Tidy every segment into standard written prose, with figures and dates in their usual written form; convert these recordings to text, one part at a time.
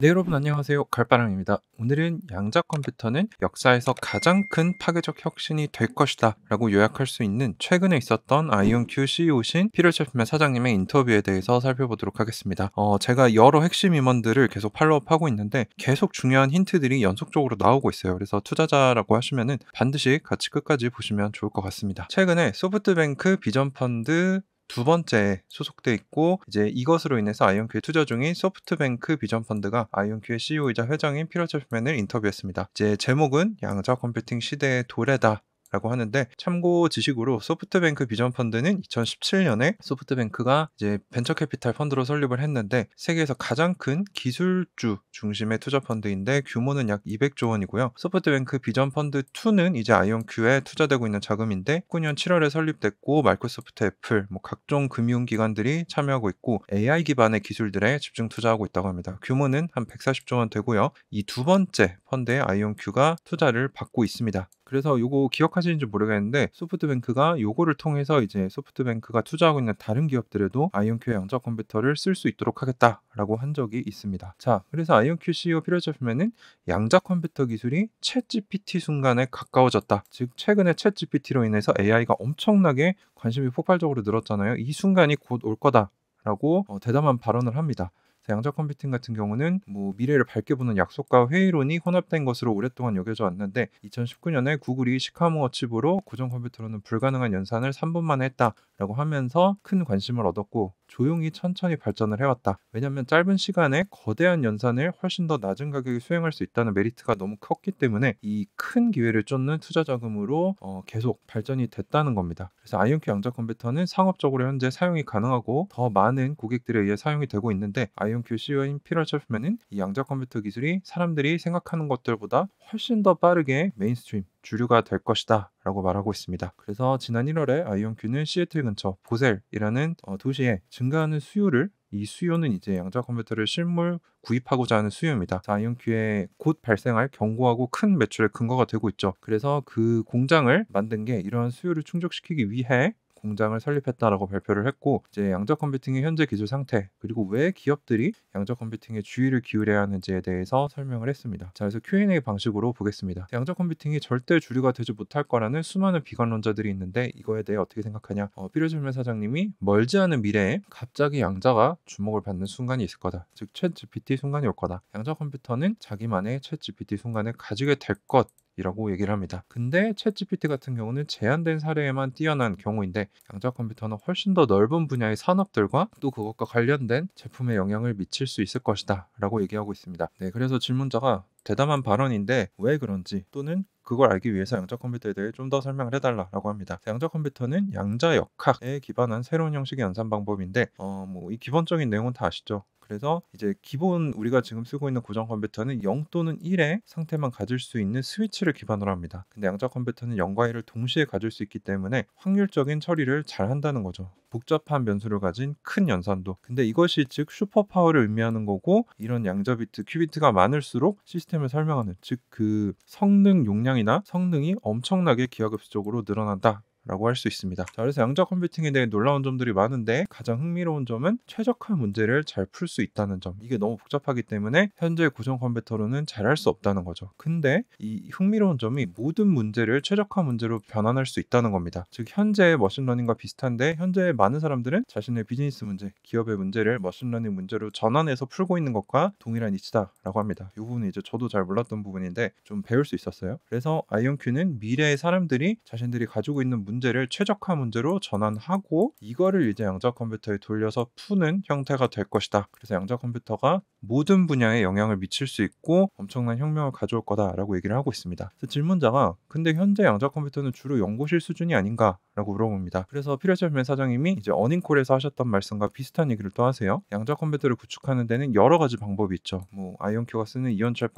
네, 여러분 안녕하세요. 갈바람입니다. 오늘은 양자 컴퓨터는 역사에서 가장 큰 파괴적 혁신이 될 것이다 라고 요약할 수 있는 최근에 있었던 아이온큐 CEO신 피터 챕맨 사장님의 인터뷰에 대해서 살펴보도록 하겠습니다. 제가 여러 핵심 임원들을 계속 팔로우업하고 있는데 계속 중요한 힌트들이 연속적으로 나오고 있어요. 그래서 투자자라고 하시면은 반드시 같이 끝까지 보시면 좋을 것 같습니다. 최근에 소프트뱅크 비전펀드 두 번째 소속돼 있고 이제 이것으로 인해서 아이온큐에 투자 중인 소프트뱅크 비전펀드가 아이온큐의 CEO이자 회장인 피터 챕맨을 인터뷰했습니다. 이제 제목은 양자 컴퓨팅 시대의 도래다 라고 하는데, 참고 지식으로 소프트뱅크 비전펀드는 2017년에 소프트뱅크가 이제 벤처캐피탈 펀드로 설립을 했는데 세계에서 가장 큰 기술주 중심의 투자 펀드인데 규모는 약 200조 원이고요. 소프트뱅크 비전펀드 2는 이제 아이온큐에 투자되고 있는 자금인데 19년 7월에 설립됐고 마이크로소프트, 애플, 각종 금융기관들이 참여하고 있고 AI 기반의 기술들에 집중 투자하고 있다고 합니다. 규모는 한 140조 원 되고요. 이 두 번째 펀드에 아이온큐가 투자를 받고 있습니다. 그래서 요거 기억하시는지 모르겠는데 소프트뱅크가 요거를 통해서 이제 소프트뱅크가 투자하고 있는 다른 기업들에도 아이온큐의 양자 컴퓨터를 쓸 수 있도록 하겠다라고 한 적이 있습니다. 자, 그래서 아이온큐 CEO 피터 챕맨은 양자 컴퓨터 기술이 챗GPT 순간에 가까워졌다. 즉 최근에 챗GPT로 인해서 AI가 엄청나게 관심이 폭발적으로 늘었잖아요. 이 순간이 곧 올 거다라고 대담한 발언을 합니다. 양자 컴퓨팅 같은 경우는 미래를 밝게 보는 약속과 회의론이 혼합된 것으로 오랫동안 여겨져 왔는데 2019년에 구글이 시카모어 칩으로 고전 컴퓨터로는 불가능한 연산을 3분 만에 했다라고 하면서 큰 관심을 얻었고 조용히 천천히 발전을 해왔다. 왜냐하면 짧은 시간에 거대한 연산을 훨씬 더 낮은 가격에 수행할 수 있다는 메리트가 너무 컸기 때문에 이 큰 기회를 쫓는 투자 자금으로 계속 발전이 됐다는 겁니다. 그래서 아이온큐 양자 컴퓨터는 상업적으로 현재 사용이 가능하고 더 많은 고객들에 의해 사용이 되고 있는데 아이온큐 CEO인 피터 챕맨은 이 양자 컴퓨터 기술이 사람들이 생각하는 것들보다 훨씬 더 빠르게 메인스트림 주류가 될 것이다 라고 말하고 있습니다. 그래서 지난 1월에 아이온큐는 시애틀 근처 보셀이라는 도시에 증가하는 수요를, 이 수요는 이제 양자 컴퓨터를 실물 구입하고자 하는 수요입니다. 아이온큐에 곧 발생할 견고하고 큰 매출의 근거가 되고 있죠. 그래서 그 공장을 만든 게 이러한 수요를 충족시키기 위해 공장을 설립했다라고 발표를 했고, 이제 양자 컴퓨팅의 현재 기술 상태, 그리고 왜 기업들이 양자 컴퓨팅에 주의를 기울여야 하는지에 대해서 설명을 했습니다. 자, 그래서 Q&A 방식으로 보겠습니다. 양자 컴퓨팅이 절대 주류가 되지 못할 거라는 수많은 비관론자들이 있는데 이거에 대해 어떻게 생각하냐? 피터 챕맨 사장님이 멀지 않은 미래에 갑자기 양자가 주목을 받는 순간이 있을 거다. 즉 챗 GPT 순간이 올 거다. 양자 컴퓨터는 자기만의 챗 GPT 순간을 가지게 될 것 이라고 얘기를 합니다. 근데 챗GPT 같은 경우는 제한된 사례에만 뛰어난 경우인데 양자 컴퓨터는 훨씬 더 넓은 분야의 산업들과 또 그것과 관련된 제품에 영향을 미칠 수 있을 것이다 라고 얘기하고 있습니다. 네, 그래서 질문자가 대담한 발언인데 왜 그런지 또는 그걸 알기 위해서 양자 컴퓨터에 대해 좀 더 설명을 해달라고 합니다. 양자 컴퓨터는 양자 역학에 기반한 새로운 형식의 연산 방법인데 이 기본적인 내용은 다 아시죠? 그래서 이제 기본 우리가 지금 쓰고 있는 고전 컴퓨터는 0 또는 1의 상태만 가질 수 있는 스위치를 기반으로 합니다. 근데 양자 컴퓨터는 0과 1을 동시에 가질 수 있기 때문에 확률적인 처리를 잘 한다는 거죠. 복잡한 변수를 가진 큰 연산도. 근데 이것이 즉 슈퍼파워를 의미하는 거고, 이런 양자 비트, 큐비트가 많을수록 시스템을 설명하는, 즉 그 성능 용량이나 성능이 엄청나게 기하급수적으로 늘어난다 라고 할 수 있습니다. 자, 그래서 양자 컴퓨팅에 대해 놀라운 점들이 많은데 가장 흥미로운 점은 최적화 문제를 잘 풀 수 있다는 점. 이게 너무 복잡하기 때문에 현재 고전 컴퓨터로는 잘 할 수 없다는 거죠. 근데 이 흥미로운 점이 모든 문제를 최적화 문제로 변환할 수 있다는 겁니다. 즉 현재의 머신러닝과 비슷한데 현재 많은 사람들은 자신의 비즈니스 문제, 기업의 문제를 머신러닝 문제로 전환해서 풀고 있는 것과 동일한 이치다라고 합니다. 이 부분은 이제 저도 잘 몰랐던 부분인데 좀 배울 수 있었어요. 그래서 아이온큐는 미래의 사람들이 자신들이 가지고 있는 문제를 최적화 문제로 전환하고 이거를 이제 양자 컴퓨터에 돌려서 푸는 형태가 될 것이다. 그래서 양자 컴퓨터가 모든 분야에 영향을 미칠 수 있고 엄청난 혁명을 가져올 거다라고 얘기를 하고 있습니다. 그래서 질문자가 근데 현재 양자 컴퓨터는 주로 연구실 수준이 아닌가라고 물어봅니다. 그래서 피터 챕맨 사장님이 이제 어닝콜에서 하셨던 말씀과 비슷한 얘기를 또 하세요. 양자 컴퓨터를 구축하는 데는 여러 가지 방법이 있죠. 아이온큐가 쓰는 이온철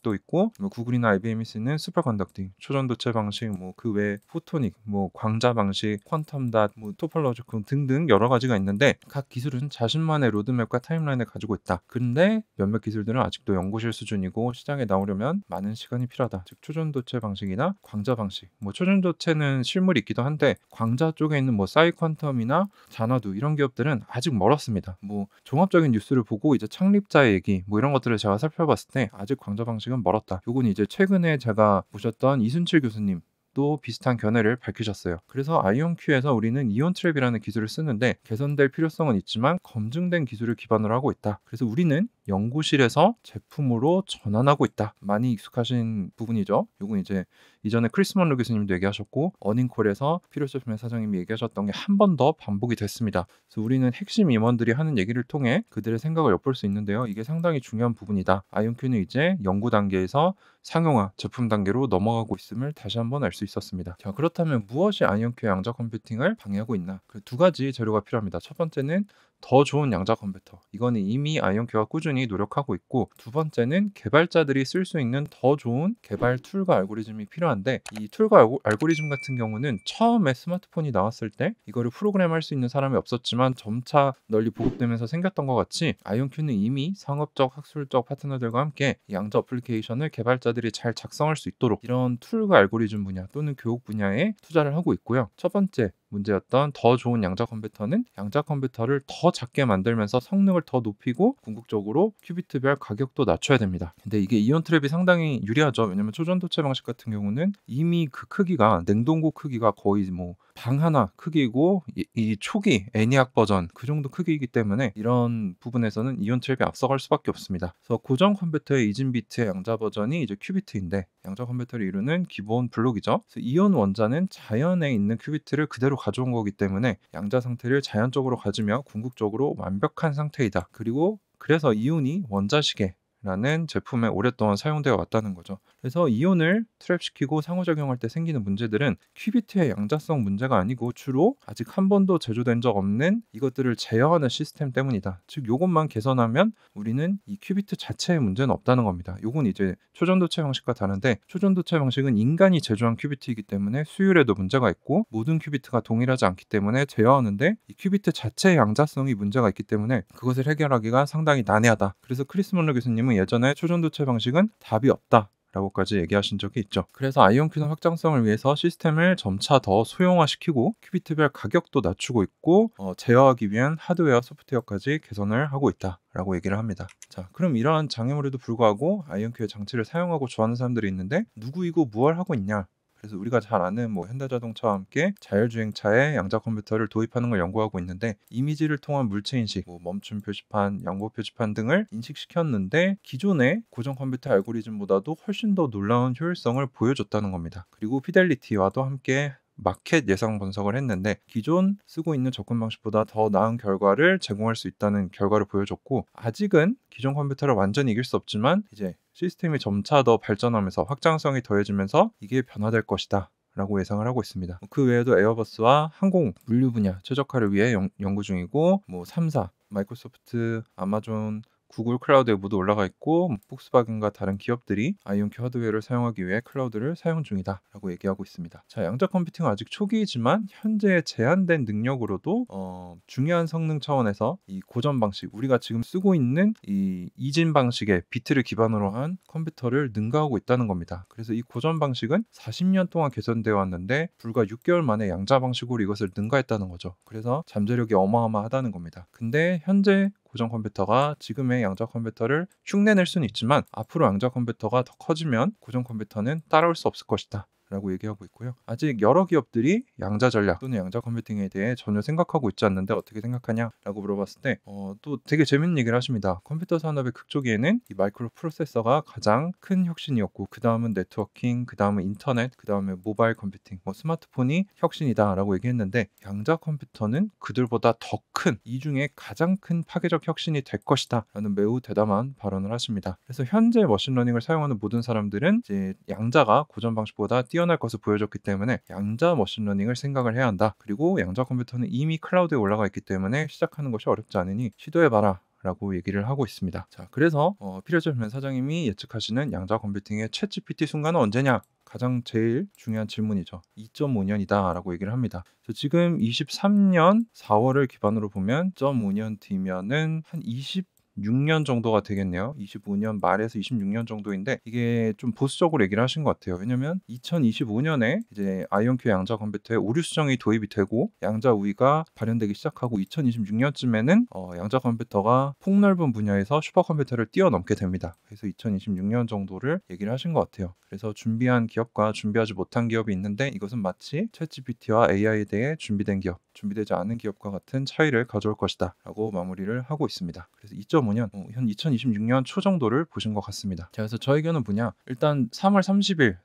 방식도 있고 뭐 구글이나 IBM이 쓰는 슈퍼 컨덕팅, 초전도체 방식, 뭐 그 외에 포토닉, 뭐 광자 방식, 퀀텀 닷, 뭐 토폴로지콘 등등 여러 가지가 있는데 각 기술은 자신만의 로드맵과 타임라인을 가지고 있다. 근데 몇몇 기술들은 아직도 연구실 수준이고 시장에 나오려면 많은 시간이 필요하다. 즉 초전도체 방식이나 광자 방식. 뭐 초전도체는 실물이 있기도 한데 광자 쪽에 있는 뭐 사이퀀텀이나 자나두 이런 기업들은 아직 멀었습니다. 뭐 종합적인 뉴스를 보고 이제 창립자의 얘기 뭐 이런 것들을 제가 살펴봤을 때 아직 광자 방식은 멀었다. 요건 이제 최근에 제가 모셨던 이순칠 교수님 또 비슷한 견해를 밝히셨어요. 그래서 아이온큐에서 우리는 이온 트랩이라는 기술을 쓰는데 개선될 필요성은 있지만 검증된 기술을 기반으로 하고 있다. 그래서 우리는 연구실에서 제품으로 전환하고 있다. 많이 익숙하신 부분이죠. 요건 이제 이전에 크리스 먼로 교수님도 얘기하셨고 어닝콜에서 피로소프트의 사장님이 얘기하셨던 게 한 번 더 반복이 됐습니다. 그래서 우리는 핵심 임원들이 하는 얘기를 통해 그들의 생각을 엿볼 수 있는데요. 이게 상당히 중요한 부분이다. 아이온큐는 이제 연구 단계에서 상용화, 제품 단계로 넘어가고 있음을 다시 한번 알 수 있었습니다. 자, 그렇다면 무엇이 아이온큐의 양자 컴퓨팅을 방해하고 있나? 그 두 가지 재료가 필요합니다. 첫 번째는 더 좋은 양자 컴퓨터. 이거는 이미 아이온큐가 꾸준히 노력하고 있고, 두 번째는 개발자들이 쓸 수 있는 더 좋은 개발 툴과 알고리즘이 필요한데, 이 툴과 알고리즘 같은 경우는 처음에 스마트폰이 나왔을 때 이거를 프로그램할 수 있는 사람이 없었지만 점차 널리 보급되면서 생겼던 것 같이 아이온큐는 이미 상업적, 학술적 파트너들과 함께 양자 어플리케이션을 개발자들이 잘 작성할 수 있도록 이런 툴과 알고리즘 분야 또는 교육 분야에 투자를 하고 있고요. 첫 번째 문제였던 더 좋은 양자 컴퓨터는 양자 컴퓨터를 더 작게 만들면서 성능을 더 높이고 궁극적으로 큐비트별 가격도 낮춰야 됩니다. 근데 이게 이온 트랩이 상당히 유리하죠. 왜냐면 초전도체 방식 같은 경우는 이미 그 크기가 냉동고 크기가 거의 뭐 방 하나 크기고 이 초기 애니악 버전 그 정도 크기이기 때문에 이런 부분에서는 이온 트랩이 앞서갈 수밖에 없습니다. 그래서 고전 컴퓨터의 이진비트의 양자 버전이 이제 큐비트인데 양자 컴퓨터를 이루는 기본 블록이죠. 그래서 이온 원자는 자연에 있는 큐비트를 그대로 가져온 거기 때문에 양자 상태를 자연적으로 가지며 궁극적으로 완벽한 상태이다. 그리고 그래서 이온이 원자시계 라는 제품에 오랫동안 사용되어 왔다는 거죠. 그래서 이온을 트랩시키고 상호작용할 때 생기는 문제들은 큐비트의 양자성 문제가 아니고 주로 아직 한 번도 제조된 적 없는 이것들을 제어하는 시스템 때문이다. 즉 이것만 개선하면 우리는 이 큐비트 자체의 문제는 없다는 겁니다. 이건 이제 초전도체 방식과 다른데 초전도체 방식은 인간이 제조한 큐비트이기 때문에 수율에도 문제가 있고 모든 큐비트가 동일하지 않기 때문에 제어하는데 이 큐비트 자체의 양자성이 문제가 있기 때문에 그것을 해결하기가 상당히 난해하다. 그래서 크리스 먼로 교수님은 예전에 초전도체 방식은 답이 없다 라고까지 얘기하신 적이 있죠. 그래서 아이온큐는 확장성을 위해서 시스템을 점차 더 소형화시키고 큐비트별 가격도 낮추고 있고 제어하기 위한 하드웨어, 소프트웨어까지 개선을 하고 있다 라고 얘기를 합니다. 자, 그럼 이러한 장애물에도 불구하고 아이온큐의 장치를 사용하고 좋아하는 사람들이 있는데 누구이고 무엇을 하고 있냐? 그래서 우리가 잘 아는 뭐 현대자동차와 함께 자율주행차에 양자 컴퓨터를 도입하는 걸 연구하고 있는데 이미지를 통한 물체 인식, 뭐 멈춤 표지판, 양보 표지판 등을 인식시켰는데 기존의 고전 컴퓨터 알고리즘보다도 훨씬 더 놀라운 효율성을 보여줬다는 겁니다. 그리고 피델리티와도 함께 마켓 예상 분석을 했는데 기존 쓰고 있는 접근 방식보다 더 나은 결과를 제공할 수 있다는 결과를 보여줬고 아직은 기존 컴퓨터를 완전히 이길 수 없지만 이제 시스템이 점차 더 발전하면서 확장성이 더해지면서 이게 변화될 것이다 라고 예상을 하고 있습니다. 그 외에도 에어버스와 항공, 물류 분야 최적화를 위해 연구 중이고 뭐 3사, 마이크로소프트, 아마존, 구글 클라우드에 모두 올라가 있고 폭스바겐과 다른 기업들이 아이온큐 하드웨어를 사용하기 위해 클라우드를 사용 중이다 라고 얘기하고 있습니다. 자, 양자 컴퓨팅은 아직 초기이지만 현재 제한된 능력으로도 중요한 성능 차원에서 이 고전 방식, 우리가 지금 쓰고 있는 이 이진 방식의 비트를 기반으로 한 컴퓨터를 능가하고 있다는 겁니다. 그래서 이 고전 방식은 40년 동안 개선되어 왔는데 불과 6개월 만에 양자 방식으로 이것을 능가했다는 거죠. 그래서 잠재력이 어마어마하다는 겁니다. 근데 현재 고전 컴퓨터가 지금의 양자 컴퓨터를 흉내낼 수는 있지만 앞으로 양자 컴퓨터가 더 커지면 고전 컴퓨터는 따라올 수 없을 것이다 라고 얘기하고 있고요. 아직 여러 기업들이 양자 전략 또는 양자 컴퓨팅에 대해 전혀 생각하고 있지 않는데 어떻게 생각하냐 라고 물어봤을 때 또 되게 재밌는 얘기를 하십니다. 컴퓨터 산업의 극초기에는 이 마이크로 프로세서가 가장 큰 혁신이었고 그 다음은 네트워킹, 그 다음은 인터넷, 그 다음에 모바일 컴퓨팅, 스마트폰이 혁신이다 라고 얘기했는데 양자 컴퓨터는 그들보다 더 큰 이 중에 가장 큰 파괴적 혁신이 될 것이다 라는 매우 대담한 발언을 하십니다. 그래서 현재 머신러닝을 사용하는 모든 사람들은 이제 양자가 고전 방식보다 뛰어날 것을 보여줬기 때문에 양자 머신러닝을 생각을 해야 한다. 그리고 양자 컴퓨터는 이미 클라우드에 올라가 있기 때문에 시작하는 것이 어렵지 않으니 시도해봐라 라고 얘기를 하고 있습니다. 자, 그래서 피터제프맨 사장님이 예측하시는 양자 컴퓨팅의 챗GPT 순간은 언제냐? 가장 제일 중요한 질문이죠. 2.5년이다 라고 얘기를 합니다. 그래서 지금 23년 4월을 기반으로 보면 2.5년 뒤면은 한 26년 정도가 되겠네요. 25년 말에서 26년 정도인데 이게 좀 보수적으로 얘기를 하신 것 같아요. 왜냐면 2025년에 이제 아이온큐 양자 컴퓨터에 오류 수정이 도입이 되고 양자 우위가 발현되기 시작하고 2026년쯤에는 양자 컴퓨터가 폭넓은 분야에서 슈퍼컴퓨터를 뛰어넘게 됩니다. 그래서 2026년 정도를 얘기를 하신 것 같아요. 그래서 준비한 기업과 준비하지 못한 기업이 있는데 이것은 마치 챗GPT와 AI에 대해 준비된 기업, 준비되지 않은 기업과 같은 차이를 가져올 것이다 라고 마무리를 하고 있습니다. 그래서 2.5년, 현 2026년 초 정도를 보신 것 같습니다. 자, 그래서 저 의견은 뭐냐, 일단 3월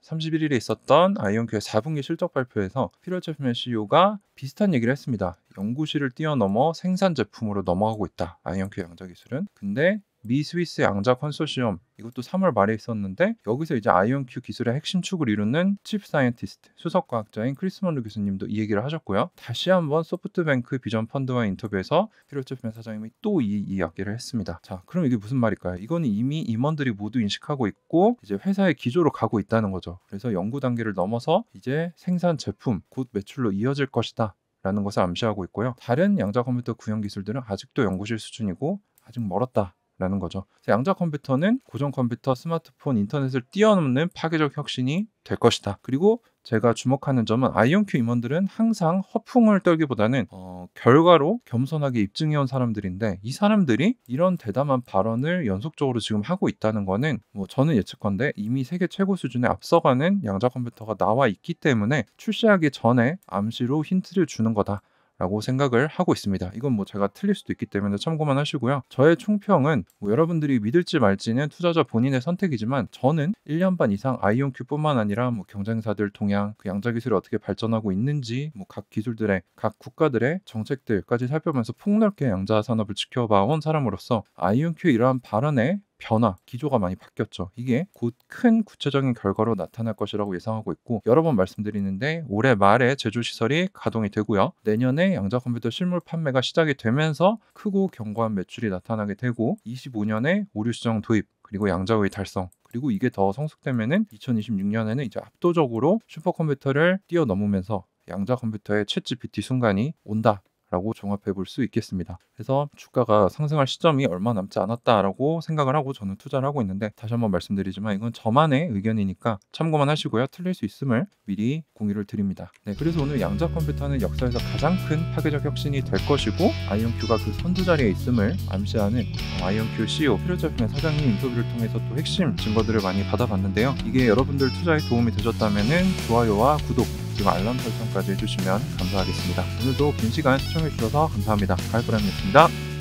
31일에 있었던 아이온큐의 4분기 실적 발표에서 피터제프맨 CEO가 비슷한 얘기를 했습니다. 연구실을 뛰어넘어 생산 제품으로 넘어가고 있다, 아이온큐 양자 기술은. 근데 미 스위스 양자 컨소시엄, 이것도 3월 말에 있었는데 여기서 이제 아이온큐 기술의 핵심 축을 이루는 칩 사이언티스트, 수석과학자인 크리스 먼로 교수님도 이 얘기를 하셨고요. 다시 한번 소프트뱅크 비전 펀드와 인터뷰에서 피터제프맨 사장님이 또 이 이야기를 했습니다. 자, 그럼 이게 무슨 말일까요? 이거는 이미 임원들이 모두 인식하고 있고 이제 회사의 기조로 가고 있다는 거죠. 그래서 연구 단계를 넘어서 이제 생산 제품, 곧 매출로 이어질 것이다 라는 것을 암시하고 있고요. 다른 양자 컴퓨터 구현 기술들은 아직도 연구실 수준이고 아직 멀었다 라는 거죠. 양자 컴퓨터는 고전 컴퓨터, 스마트폰, 인터넷을 뛰어넘는 파괴적 혁신이 될 것이다. 그리고 제가 주목하는 점은 아이온큐 임원들은 항상 허풍을 떨기보다는 결과로 겸손하게 입증해온 사람들인데 이 사람들이 이런 대담한 발언을 연속적으로 지금 하고 있다는 거는 저는 예측컨대 이미 세계 최고 수준에 앞서가는 양자 컴퓨터가 나와 있기 때문에 출시하기 전에 암시로 힌트를 주는 거다 라고 생각을 하고 있습니다. 이건 제가 틀릴 수도 있기 때문에 참고만 하시고요. 저의 총평은 여러분들이 믿을지 말지는 투자자 본인의 선택이지만 저는 1년 반 이상 아이온큐뿐만 아니라 경쟁사들 동향, 그 양자 기술이 어떻게 발전하고 있는지, 각 기술들의, 각 국가들의 정책들까지 살펴보면서 폭넓게 양자 산업을 지켜봐온 사람으로서 아이온큐의 이러한 발언에 변화, 기조가 많이 바뀌었죠. 이게 곧 큰 구체적인 결과로 나타날 것이라고 예상하고 있고 여러 번 말씀드리는데 올해 말에 제조시설이 가동이 되고요. 내년에 양자 컴퓨터 실물 판매가 시작이 되면서 크고 견고한 매출이 나타나게 되고 25년에 오류 수정 도입, 그리고 양자의 달성, 그리고 이게 더 성숙되면은 2026년에는 이제 압도적으로 슈퍼컴퓨터를 뛰어넘으면서 양자 컴퓨터의 챗GPT 순간이 온다 라고 종합해 볼 수 있겠습니다. 그래서 주가가 상승할 시점이 얼마 남지 않았다라고 생각을 하고 저는 투자를 하고 있는데 다시 한번 말씀드리지만 이건 저만의 의견이니까 참고만 하시고요. 틀릴 수 있음을 미리 공유를 드립니다. 네, 그래서 오늘 양자 컴퓨터는 역사에서 가장 큰 파괴적 혁신이 될 것이고 아이온큐가 그 선두 자리에 있음을 암시하는 아이온큐 CEO 피터제프맨 사장님 인터뷰를 통해서 또 핵심 증거들을 많이 받아봤는데요. 이게 여러분들 투자에 도움이 되셨다면은 좋아요와 구독 그리고 알람 설정까지 해주시면 감사하겠습니다. 오늘도 긴 시간 시청해주셔서 감사합니다. 가을바람이었습니다.